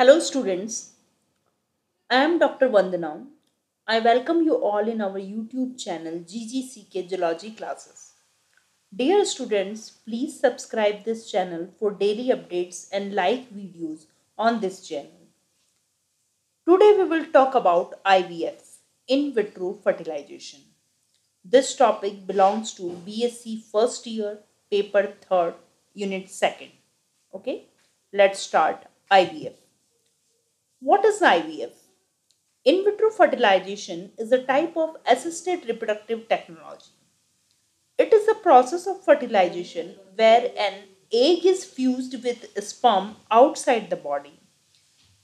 Hello, students. I am Dr. Vandana. I welcome you all in our YouTube channel GGCK Geology Classes. Dear students, please subscribe this channel for daily updates and like videos on this channel. Today we will talk about IVF, in vitro fertilization. This topic belongs to BSc first year, paper 3rd, unit 2nd. Okay, let's start IVF. What is IVF? In vitro fertilization is a type of assisted reproductive technology. It is a process of fertilization where an egg is fused with sperm outside the body.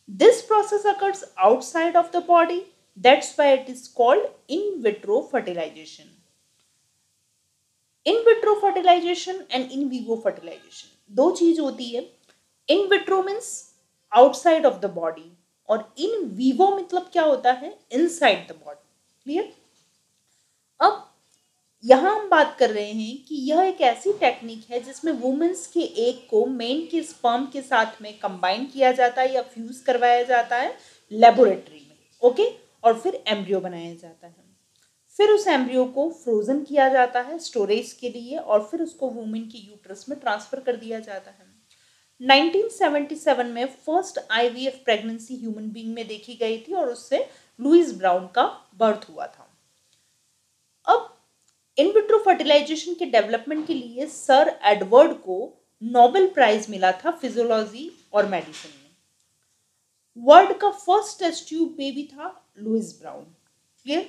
This process occurs outside of the body, that's why it is called in vitro fertilization. In vitro fertilisation and in vivo fertilisation दो चीज होती है. In vitro means outside of the body और in Vivo मतलब क्या होता है, inside the body. Clear. अब यहाँ हम बात कर रहे हैं कि यह एक ऐसी टेक्निक है जिसमें वुमेन्स के एग को मेन के स्पर्म के साथ में कंबाइन किया जाता है या फ्यूज करवाया जाता है लेबोरेटरी में. ओके. और फिर एम्ब्रियो बनाया जाता है. फिर उस एम्ब्रियो को फ्रोजन किया जाता है स्टोरेज के लिए और फिर उसको वुमेन के यूट्रस में ट्रांसफर कर दिया जाता है. 1977 में first IVF pregnancy human being में देखी गई थी और उससे लुइस ब्राउन का बर्थ हुआ था. अब इन विट्रो फर्टिलाइजेशन के डेवलपमेंट के लिए सर एडवर्ड को नोबेल प्राइज मिला था फिजियोलॉजी और मेडिसिन में. वर्ल्ड का फर्स्ट टेस्ट ट्यूब बेबी था लुइस ब्राउन. क्लियर.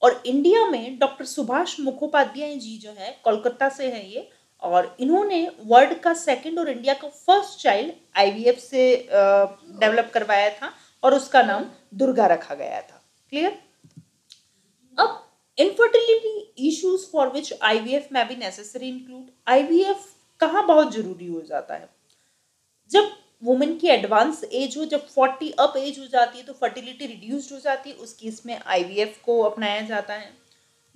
और इंडिया में डॉक्टर सुभाष मुखोपाध्याय जी जो है कोलकाता से है ये, और इन्होंने वर्ल्ड का सेकंड और इंडिया का फर्स्ट चाइल्ड आईवीएफ से डेवलप करवाया था और उसका नाम दुर्गा रखा गया था. क्लियर. अब infertility issues for which IVF में भी नेसेसरी इंक्लूड. आईवीएफ कहाँ बहुत जरूरी हो जाता है, जब वुमेन की एडवांस एज हो, जब 40 अप एज हो जाती है तो फर्टिलिटी रिड्यूस्ड हो जाती है, उस केस में आईवीएफ को अपनाया जाता है.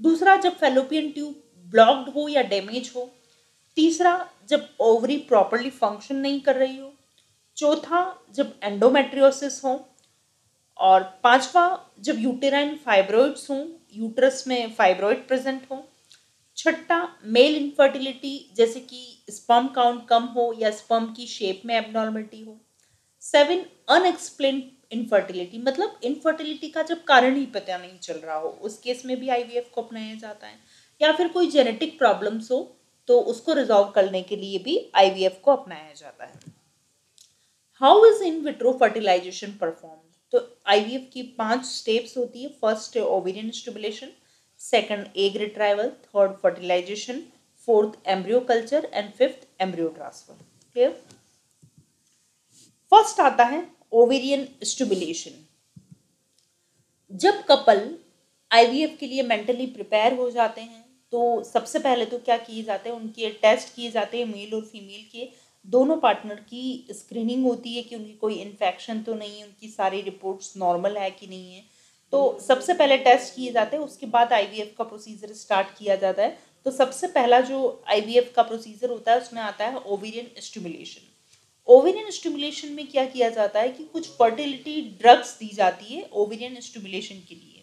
दूसरा, जब फेलोपियन ट्यूब ब्लॉक्ड हो या डैमेज हो. तीसरा, जब ओवरी प्रॉपरली फंक्शन नहीं कर रही हो. चौथा, जब एंडोमेट्रियोसिस हो. और पांचवा, जब यूटेराइन फाइब्रॉइड्स हों, यूट्रस में फाइब्रॉइड प्रेजेंट हो. छठा, मेल इनफर्टिलिटी जैसे कि स्पर्म काउंट कम हो या स्पर्म की शेप में एबनॉर्मलिटी हो. 7, अनएक्सप्लेन्ड इनफर्टिलिटी मतलब इनफर्टिलिटी का जब कारण ही पता नहीं चल रहा हो, उस केस में भी आईवीएफ को अपनाया जाता है. या फिर कोई जेनेटिक प्रॉब्लम्स हो तो उसको रिजॉल्व करने के लिए भी आईवीएफ को अपनाया जाता है. How is in vitro fertilization perform. तो आईवीएफ की 5 स्टेप्स होती है. First ovarian stimulation, second egg retrieval, third fertilization, fourth embryo culture and fifth embryo transfer. Clear. First आता है ओवेरियन स्टिमुलेशन. जब कपल आईवीएफ के लिए मेंटली प्रिपेयर हो जाते हैं तो सबसे पहले तो क्या किए जाते हैं, उनके टेस्ट किए जाते हैं. मेल और फीमेल के दोनों पार्टनर की स्क्रीनिंग होती है कि उनकी कोई इन्फेक्शन तो नहीं है, उनकी सारी रिपोर्ट्स नॉर्मल है कि नहीं है. तो सबसे पहले टेस्ट किए जाते हैं, उसके बाद आईवीएफ का प्रोसीजर स्टार्ट किया जाता है. तो सबसे पहला जो आईवीएफ का प्रोसीजर होता है उसमें आता है ओवेरियन स्टिमुलेशन. ओवेरियन स्टिमुलेशन में क्या किया जाता है कि कुछ फर्टिलिटी ड्रग्स दी जाती है ओवेरियन स्टिमुलेशन के लिए.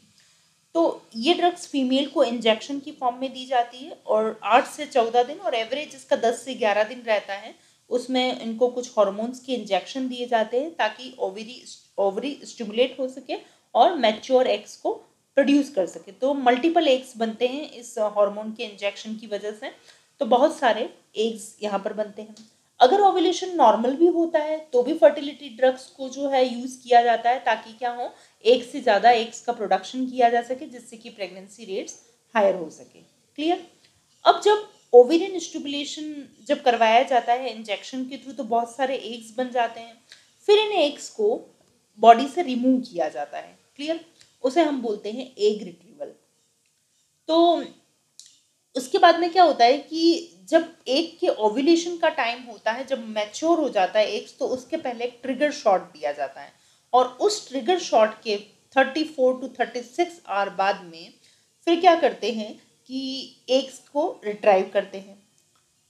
तो ये ड्रग्स फीमेल को इंजेक्शन की फॉर्म में दी जाती है और 8 से 14 दिन और एवरेज इसका 10 से 11 दिन रहता है. उसमें इनको कुछ हार्मोन्स के इंजेक्शन दिए जाते हैं ताकि ओवरी स्टिमुलेट हो सके और मैच्योर एग्स को प्रोड्यूस कर सके. तो मल्टीपल एग्स बनते हैं इस हार्मोन के इंजेक्शन की वजह से. तो बहुत सारे एग्स यहाँ पर बनते हैं. अगर ओव्यूलेशन नॉर्मल भी होता है तो भी फर्टिलिटी ड्रग्स को जो है यूज किया जाता है ताकि क्या हो, एक से ज़्यादा एग्स का प्रोडक्शन किया जा सके जिससे कि प्रेगनेंसी रेट्स हायर हो सके. क्लियर. अब जब ओवेरियन स्टिमुलेशन जब करवाया जाता है इंजेक्शन के थ्रू तो बहुत सारे एग्स बन जाते हैं. फिर इन एग्स को बॉडी से रिमूव किया जाता है. क्लियर. उसे हम बोलते हैं एग रिट्रीवल. तो उसके बाद में क्या होता है कि जब एग के ओव्यूलेशन का टाइम होता है, जब मैच्योर हो जाता है एग्स, तो उसके पहले एक ट्रिगर शॉट दिया जाता है और उस ट्रिगर शॉट के 34 to 36 आवर बाद में फिर क्या करते हैं कि एग्स को रिट्राइव करते हैं.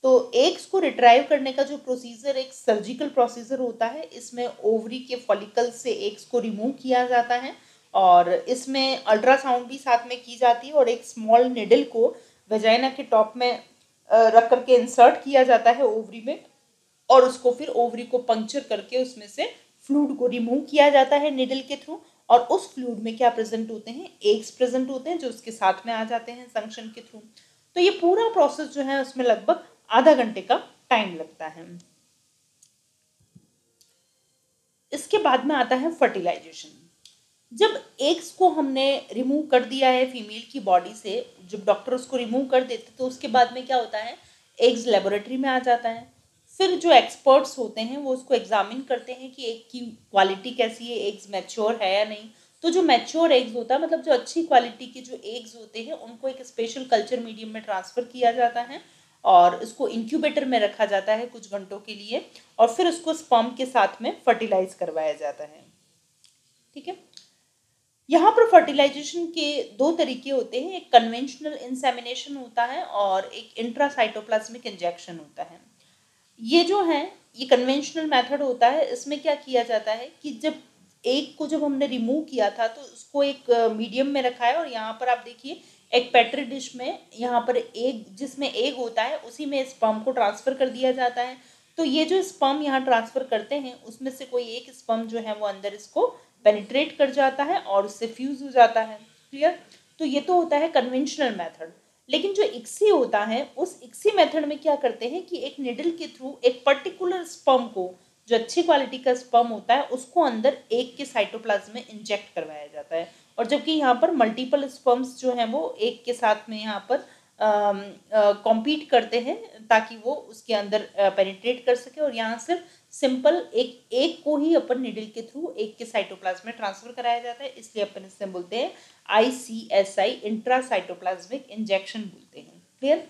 तो एग्स को रिट्राइव करने का जो प्रोसीजर एक सर्जिकल प्रोसीजर होता है, इसमें ओवरी के फॉलिकल से एग्स को रिमूव किया जाता है और इसमें अल्ट्रासाउंड भी साथ में की जाती है और एक स्मॉल निडल को वेजाइना के टॉप में रख करके इंसर्ट किया जाता है ओवरी में और उसको फिर ओवरी को पंक्चर करके उसमें से फ्लूइड को रिमूव किया जाता है निडल के थ्रू और उस फ्लूइड में क्या प्रेजेंट होते हैं, एग्स प्रेजेंट होते हैं जो उसके साथ में आ जाते हैं संक्शन के थ्रू। तो ये पूरा प्रोसेस जो है उसमें लगभग आधा घंटे का टाइम लगता है। इसके बाद में आता है फर्टिलाइजेशन। जब एग्स को हमने रिमूव कर दिया है फीमेल की बॉडी से, जब डॉक्टर उसको रिमूव कर देते तो उसके बाद में क्या होता है, एग्स लेबोरेटरी में आ जाता है। फिर जो एक्सपर्ट्स होते हैं वो उसको एग्जामिन करते हैं कि एग की क्वालिटी कैसी है, एग्स मैच्योर है या नहीं। तो जो मैच्योर एग्स होता है, मतलब जो अच्छी क्वालिटी के जो एग्स होते हैं, उनको एक स्पेशल कल्चर मीडियम में ट्रांसफ़र किया जाता है और उसको इंक्यूबेटर में रखा जाता है कुछ घंटों के लिए और फिर उसको स्पर्म के साथ में फर्टिलाइज करवाया जाता है। ठीक है, यहाँ पर फर्टिलाइजेशन के दो तरीके होते हैं, एक कन्वेंशनल इंसेमिनेशन होता है और एक इंट्रासाइटोप्लाज्मिक इंजेक्शन होता है। ये जो है, ये कन्वेंशनल मेथड होता है। इसमें क्या किया जाता है कि जब एग को जब हमने रिमूव किया था तो उसको एक मीडियम में रखा है और यहाँ पर आप देखिए एक पेट्री डिश में यहाँ पर एग, जिसमें एग होता है उसी में स्पर्म को ट्रांसफ़र कर दिया जाता है। तो ये जो स्पर्म यहाँ ट्रांसफ़र करते हैं उसमें से कोई एक स्पर्म जो है वो अंदर इसको पेनिट्रेट कर जाता है और उससे फ्यूज हो जाता है। क्लियर? तो ये तो होता है कन्वेंशनल मेथड। लेकिन जो इक्सी होता है, उस इक्सी मेथड में क्या करते हैं कि एक निडल के थ्रू एक पर्टिकुलर स्पर्म को, जो अच्छी क्वालिटी का स्पर्म होता है, उसको अंदर एग के साइटोप्लाज्म में इंजेक्ट करवाया जाता है और जबकि यहाँ पर मल्टीपल स्पर्म्स जो हैं वो एग के साथ में यहाँ पर कॉम्पीट करते हैं ताकि वो उसके अंदर पेनिट्रेट कर सके और यहाँ सिर्फ सिंपल एक को ही अपन निडल के थ्रू एक के साइटोप्लाज्म में ट्रांसफर कराया जाता है, इसलिए अपन इससे बोलते हैं ICSI, इंट्रासाइटोप्लाज्मिक इंजेक्शन बोलते हैं। क्लियर?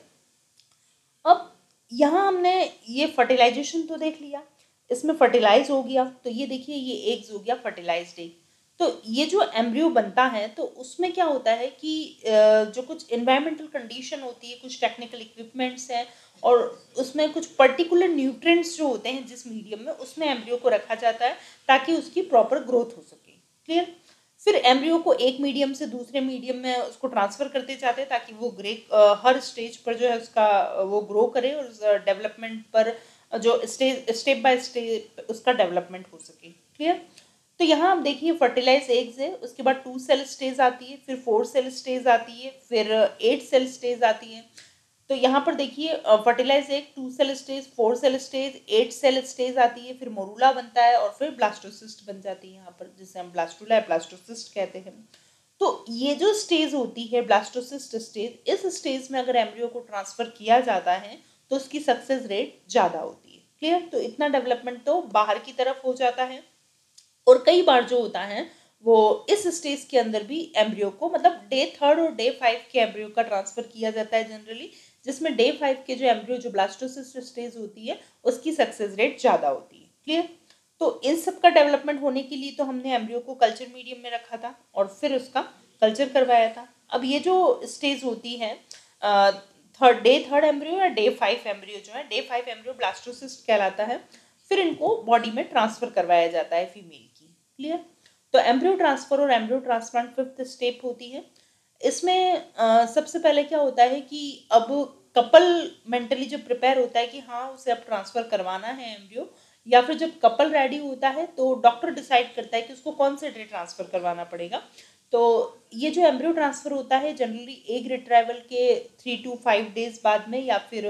अब यहाँ हमने ये फर्टिलाइजेशन तो देख लिया, इसमें फर्टिलाइज हो गया, तो ये देखिए ये एग्स हो गया फर्टिलाइज्ड एग। तो ये जो एम्ब्रियो बनता है तो उसमें क्या होता है कि जो कुछ इन्वायरमेंटल कंडीशन होती है, कुछ टेक्निकल इक्विपमेंट्स हैं और उसमें कुछ पर्टिकुलर न्यूट्रिएंट्स जो होते हैं जिस मीडियम में, उसमें एम्ब्रियो को रखा जाता है ताकि उसकी प्रॉपर ग्रोथ हो सके। क्लियर? फिर एम्ब्रियो को एक मीडियम से दूसरे मीडियम में उसको ट्रांसफ़र करते जाते हैं ताकि वो हर स्टेज पर जो है उसका वो ग्रो करे और उस डेवलपमेंट पर जो स्टेप बाय स्टेप उसका डेवलपमेंट हो सके। क्लियर? तो यहाँ आप देखिए फर्टिलाइज एग्स है, उसके बाद 2 सेल स्टेज आती है, फिर 4 सेल स्टेज आती है, फिर 8 सेल स्टेज आती है। तो यहाँ पर देखिए fertilize egg 2 cell stage, 4 cell stage, 8 cell stage आती है, फिर मोरूला बनता है और फिर ब्लास्टोसिस्ट बन जाती है यहाँ पर, जिसे हम ब्लास्टुला या ब्लास्टोसिस्ट कहते हैं। तो ये जो स्टेज होती है ब्लास्टोसिस्ट स्टेज, इस स्टेज में अगर एम्ब्रियो को ट्रांसफ़र किया जाता है तो उसकी सक्सेस रेट ज़्यादा होती है। क्लियर? तो इतना डेवलपमेंट तो बाहर की तरफ हो जाता है और कई बार जो होता है वो इस स्टेज के अंदर भी एम्ब्रियो को, मतलब डे 3 और डे 5 के एम्ब्रियो का ट्रांसफ़र किया जाता है जनरली, जिसमें डे 5 के जो एम्ब्रियो जो ब्लास्टोसिस्ट स्टेज होती है उसकी सक्सेस रेट ज़्यादा होती है। क्लियर? तो इन सब का डेवलपमेंट होने के लिए तो हमने एम्ब्रियो को कल्चर मीडियम में रखा था और फिर उसका कल्चर करवाया था। अब ये जो स्टेज होती है थर्ड एम्ब्रियो या डे 5 एम्ब्रियो जो है, डे 5 एम्ब्रियो ब्लास्टोसिस्ट कहलाता है। फिर इनको बॉडी में ट्रांसफ़र करवाया जाता है फीमेल की। क्लियर? तो एम्ब्रियो ट्रांसफ़र और एम्ब्रियो ट्रांसप्लांट 5th स्टेप होती है। इसमें सबसे पहले क्या होता है कि अब कपल मेंटली जब प्रिपेयर होता है कि हाँ उसे अब ट्रांसफ़र करवाना है एम्ब्रियो, या फिर जब कपल रेडी होता है तो डॉक्टर डिसाइड करता है कि उसको कौन से डे ट्रांसफ़र करवाना पड़ेगा। तो ये जो एम्ब्रियो ट्रांसफ़र होता है जनरली एग रिट्राइवल के 3 to 5 डेज बाद में या फिर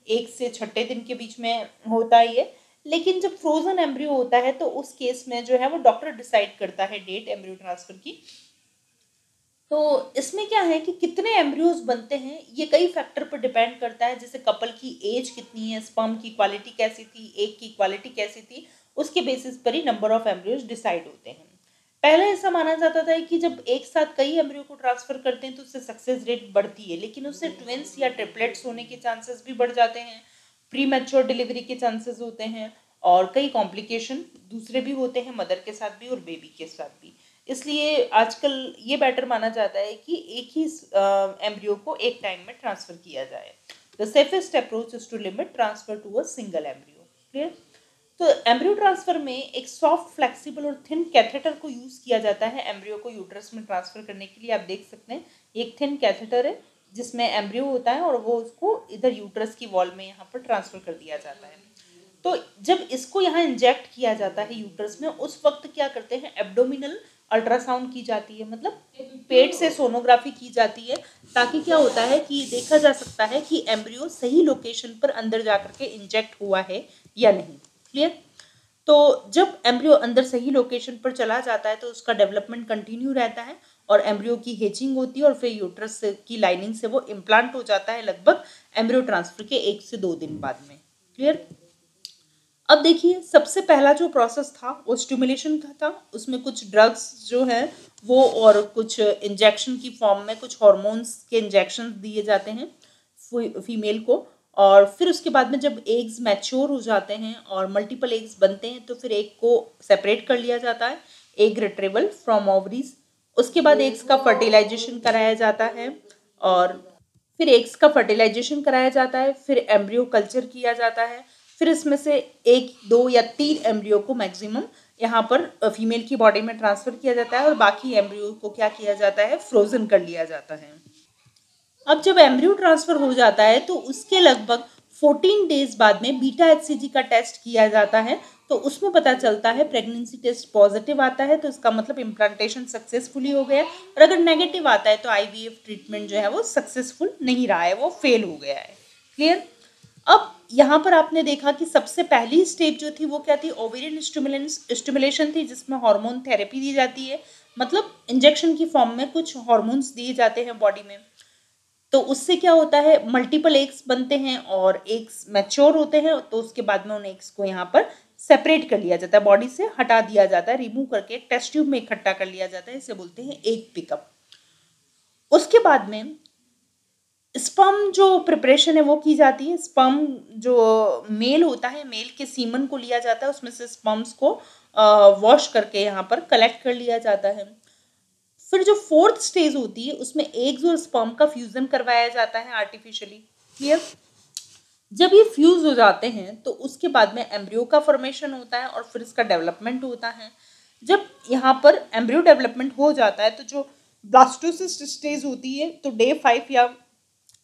1 से 6 दिन के बीच में होता है ये। लेकिन जब फ्रोजन एम्ब्रियो होता है तो उस केस में जो है वो डॉक्टर डिसाइड करता है डेट एम्ब्रियो ट्रांसफ़र की। तो इसमें क्या है कि कितने एम्ब्रियोज बनते हैं ये कई फैक्टर पर डिपेंड करता है, जैसे कपल की एज कितनी है, स्पर्म की क्वालिटी कैसी थी, एग की क्वालिटी कैसी थी, उसके बेसिस पर ही नंबर ऑफ एम्ब्रियोज डिसाइड होते हैं। पहले ऐसा माना जाता था कि जब एक साथ कई एम्ब्रियो को ट्रांसफर करते हैं तो उससे सक्सेस रेट बढ़ती है, लेकिन उससे ट्विंस या ट्रिपलेट्स होने के चांसेस भी बढ़ जाते हैं, प्री मैच्योर डिलीवरी के चांसेस होते हैं और कई कॉम्प्लिकेशन दूसरे भी होते हैं, मदर के साथ भी और बेबी के साथ भी। इसलिए आजकल ये बेटर माना जाता है कि एक ही एम्ब्रियो को एक टाइम में ट्रांसफ़र किया जाए। The safest approach is to limit transfer to a single embryo. Clear? तो एम्ब्रियो ट्रांसफर में एक सॉफ्ट, फ्लेक्सिबल और थिन कैथेटर को यूज किया जाता है एम्ब्रियो को यूट्रस में ट्रांसफर करने के लिए। आप देख सकते हैं एक थिन कैथेटर है जिसमें एम्ब्रियो होता है और वो उसको इधर यूट्रस की वॉल में यहाँ पर ट्रांसफर कर दिया जाता है। तो जब इसको यहाँ इंजेक्ट किया जाता है यूट्रस में, उस वक्त क्या करते हैं, एब्डोमिनल अल्ट्रासाउंड की जाती है, मतलब पेट से सोनोग्राफी की जाती है, ताकि क्या होता है कि देखा जा सकता है कि एम्ब्रियो सही लोकेशन पर अंदर जाकर के इंजेक्ट हुआ है या नहीं। क्लियर? तो जब एम्ब्रियो अंदर सही लोकेशन पर चला जाता है तो उसका डेवलपमेंट कंटिन्यू रहता है और एम्ब्रियो की हेचिंग होती है और फिर यूट्रस की लाइनिंग से वो इम्प्लांट हो जाता है लगभग एम्ब्रियो ट्रांसफर के 1 से 2 दिन बाद में। क्लियर? अब देखिए, सबसे पहला जो प्रोसेस था वो स्टिमुलेशन का था। उसमें कुछ ड्रग्स जो है वो और कुछ इंजेक्शन की फॉर्म में कुछ हॉर्मोन्स के इंजेक्शन दिए जाते हैं फीमेल को, और फिर उसके बाद में जब एग्स मैच्योर हो जाते हैं और मल्टीपल एग्स बनते हैं तो फिर एग को सेपरेट कर लिया जाता है, एग रिट्रीवल फ्रॉम ओवरीज। उसके बाद एग्स का फर्टिलाइजेशन कराया जाता है और फिर एग्स का फर्टिलाइजेशन कराया जाता है, फिर एम्ब्रियो कल्चर किया जाता है, फिर इसमें से 1, 2 या 3 एम्ब्रियो को मैक्सिमम यहाँ पर फीमेल की बॉडी में ट्रांसफर किया जाता है और बाकी एम्ब्रियो को क्या किया जाता है, फ्रोजन कर लिया जाता है। अब जब एम्ब्रियो ट्रांसफर हो जाता है तो उसके लगभग 14 डेज बाद में बीटा एचसीजी का टेस्ट किया जाता है, तो उसमें पता चलता है प्रेगनेंसी टेस्ट पॉजिटिव आता है तो इसका मतलब इम्प्लांटेशन सक्सेसफुली हो गया, और अगर नेगेटिव आता है तो आईवीएफ ट्रीटमेंट जो है वो सक्सेसफुल नहीं रहा है, वो फेल हो गया है। क्लियर? अब यहाँ पर आपने देखा कि सबसे पहली स्टेप जो थी वो क्या थी, ओवेरियन स्टिमुलेशन थी, जिसमें हार्मोन थेरेपी दी जाती है, मतलब इंजेक्शन की फॉर्म में कुछ हार्मोन्स दिए जाते हैं बॉडी में। तो उससे क्या होता है, मल्टीपल एग्स बनते हैं और एग्स मैच्योर होते हैं, तो उसके बाद में उन एग्स को यहाँ पर सेपरेट कर लिया जाता है, बॉडी से हटा दिया जाता है, रिमूव करके टेस्ट ट्यूब में इकट्ठा कर लिया जाता है, इसे बोलते हैं एग पिकअप। उसके बाद में स्पर्म जो प्रिपरेशन है वो की जाती है। स्पर्म जो मेल होता है, मेल के सीमन को लिया जाता है, उसमें से स्पर्म्स को वॉश करके यहाँ पर कलेक्ट कर लिया जाता है। फिर जो 4th स्टेज होती है उसमें एग्स और स्पर्म का फ्यूजन करवाया जाता है आर्टिफिशियली। क्लियर? जब ये फ्यूज हो जाते हैं तो उसके बाद में एम्ब्रियो का फॉर्मेशन होता है और फिर इसका डेवलपमेंट होता है। जब यहाँ पर एम्ब्रियो डेवलपमेंट हो जाता है तो जो ब्लास्टोसिस्ट स्टेज होती है, तो डे 5 या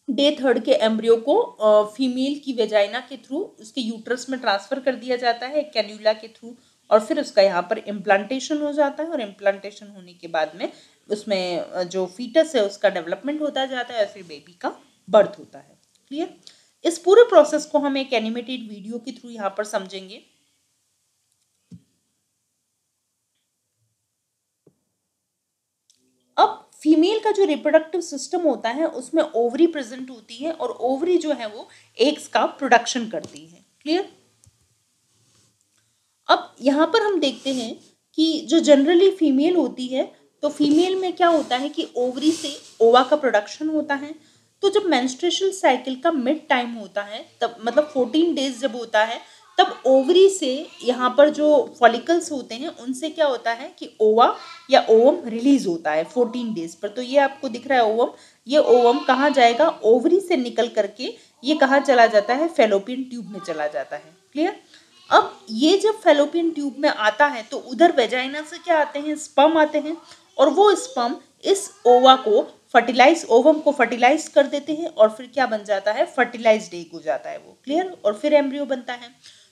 डे 3 के एम्ब्रियो को फीमेल की वेजाइना के थ्रू उसके यूट्रस में ट्रांसफर कर दिया जाता है कैन्यूला के थ्रू, और फिर उसका यहाँ पर इम्प्लांटेशन हो जाता है और इम्प्लांटेशन होने के बाद में उसमें जो फीटस है उसका डेवलपमेंट होता जाता है और फिर बेबी का बर्थ होता है। क्लियर? इस पूरे प्रोसेस को हम एक एनिमेटेड वीडियो के थ्रू यहाँ पर समझेंगे। अब फीमेल का जो रिप्रोडक्टिव सिस्टम होता है उसमें ओवरी प्रेजेंट होती है और ओवरी जो है वो एग्स का प्रोडक्शन करती है। क्लियर? अब यहाँ पर हम देखते हैं कि जो जनरली फीमेल होती है, तो फीमेल में क्या होता है कि ओवरी से ओवा का प्रोडक्शन होता है। तो जब मेंस्ट्रुएशनल साइकिल का मिड टाइम होता है, तब मतलब 14 डेज जब होता है, तब ओवरी से यहाँ पर जो फॉलिकल्स होते हैं उनसे क्या होता है कि ओवा या ओवम रिलीज होता है 14 डेज पर। तो ये आपको दिख रहा है ओवम, ये ओवम कहाँ जाएगा, ओवरी से निकल करके ये कहाँ चला जाता है, फेलोपियन ट्यूब में चला जाता है। क्लियर? अब ये जब फेलोपियन ट्यूब में आता है तो उधर वेजाइना से क्या आते हैं, स्पर्म आते हैं, और वो स्पर्म इस ओवा को ओवम को फर्टिलाइज कर देते हैं और फिर क्या बन जाता है, फर्टिलाइज्ड एग हो जाता है वो। क्लियर? और फिर एम्ब्रियो बनता है।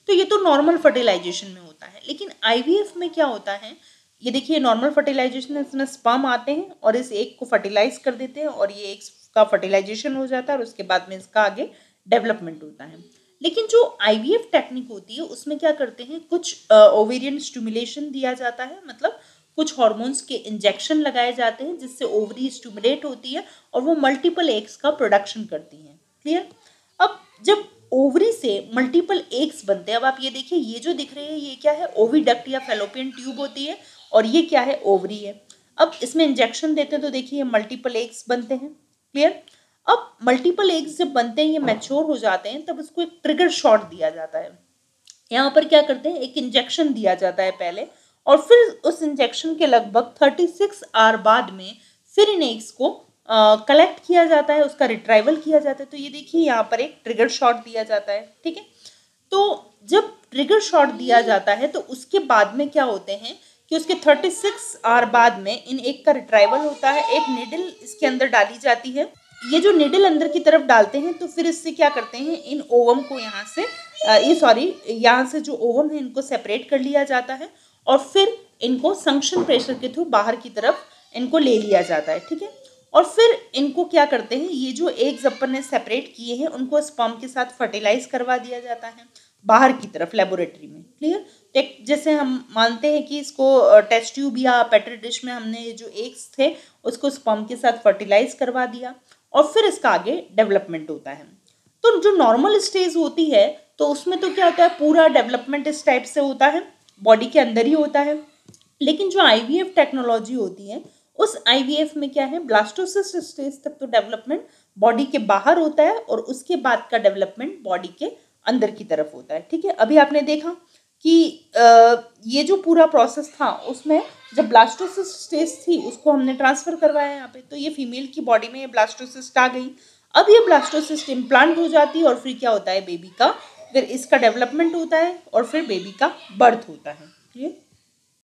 तो ये तो नॉर्मल फर्टिलाइजेशन में होता है, लेकिन आईवीएफ में क्या होता है, ये देखिए नॉर्मल फर्टिलाइजेशन इसमें स्पर्म आते हैं और इस एग को फर्टिलाइज कर देते हैं और ये एग का फर्टिलाइजेशन हो जाता है और उसके बाद में इसका आगे डेवलपमेंट होता है। लेकिन जो आईवीएफ टेक्निक होती है उसमें क्या करते हैं, कुछ ओवेरियन स्टिमुलेशन दिया जाता है, मतलब कुछ हार्मोन्स के इंजेक्शन लगाए जाते हैं जिससे ओवरी स्टिमुलेट होती है और वो मल्टीपल एग्स का प्रोडक्शन करती हैं। क्लियर? अब जब ओवरी से मल्टीपल एग्स बनते हैं, अब आप ये देखिए, ये जो दिख रहे हैं ये क्या है, ओविडक्ट या फेलोपियन ट्यूब होती है और ये क्या है, ओवरी है। अब इसमें इंजेक्शन देते हैं तो देखिए मल्टीपल एग्स बनते हैं। क्लियर? अब मल्टीपल एग्स जब बनते हैं, ये मैच्योर हो जाते हैं, तब उसको एक ट्रिगर शॉट दिया जाता है। यहाँ पर क्या करते हैं, एक इंजेक्शन दिया जाता है पहले, और फिर उस इंजेक्शन के लगभग 36 आवर बाद में फिर इन एग्स को कलेक्ट किया जाता है, उसका रिट्राइवल किया जाता है। तो ये देखिए यहाँ पर एक ट्रिगर शॉट दिया जाता है, ठीक है। तो जब ट्रिगर शॉट दिया जाता है तो उसके बाद में क्या होते हैं कि उसके 36 आवर बाद में इन एक का रिट्राइवल होता है, एक निडल इसके अंदर डाली जाती है। ये जो निडल अंदर की तरफ डालते हैं तो फिर इससे क्या करते हैं, इन ओवम को यहाँ से यहाँ से जो ओवम है इनको सेपरेट कर लिया जाता है और फिर इनको संक्शन प्रेशर के थ्रू बाहर की तरफ इनको ले लिया जाता है, ठीक है। और फिर इनको क्या करते हैं, ये जो एग्स अपन ने सेपरेट किए हैं उनको स्पर्म के साथ फर्टिलाइज करवा दिया जाता है बाहर की तरफ लेबोरेटरी में, क्लियर। जैसे हम मानते हैं कि इसको टेस्ट ट्यूब या पेट्री डिश में हमने जो एग्स थे उसको स्पर्म के साथ फर्टिलाइज करवा दिया और फिर इसका आगे डेवलपमेंट होता है। तो जो नॉर्मल स्टेज होती है तो उसमें तो क्या होता है, पूरा डेवलपमेंट इस टाइप से होता है, बॉडी के अंदर ही होता है। लेकिन जो आईवीएफ टेक्नोलॉजी होती है उस आईवीएफ में क्या है, ब्लास्टोसिस्ट स्टेज तक तो डेवलपमेंट बॉडी के बाहर होता है और उसके बाद का डेवलपमेंट बॉडी के अंदर की तरफ होता है, ठीक है। अभी आपने देखा कि ये जो पूरा प्रोसेस था उसमें जब ब्लास्टोसिस्ट स्टेज थी उसको हमने ट्रांसफर करवाया यहाँ पे, तो ये फीमेल की बॉडी में ये ब्लास्टोसिस्ट आ गई। अब ये ब्लास्टोसिस्ट इम्प्लांट हो जाती है और फिर क्या होता है, बेबी का फिर इसका डेवलपमेंट होता है और फिर बेबी का बर्थ होता है, ठीक है।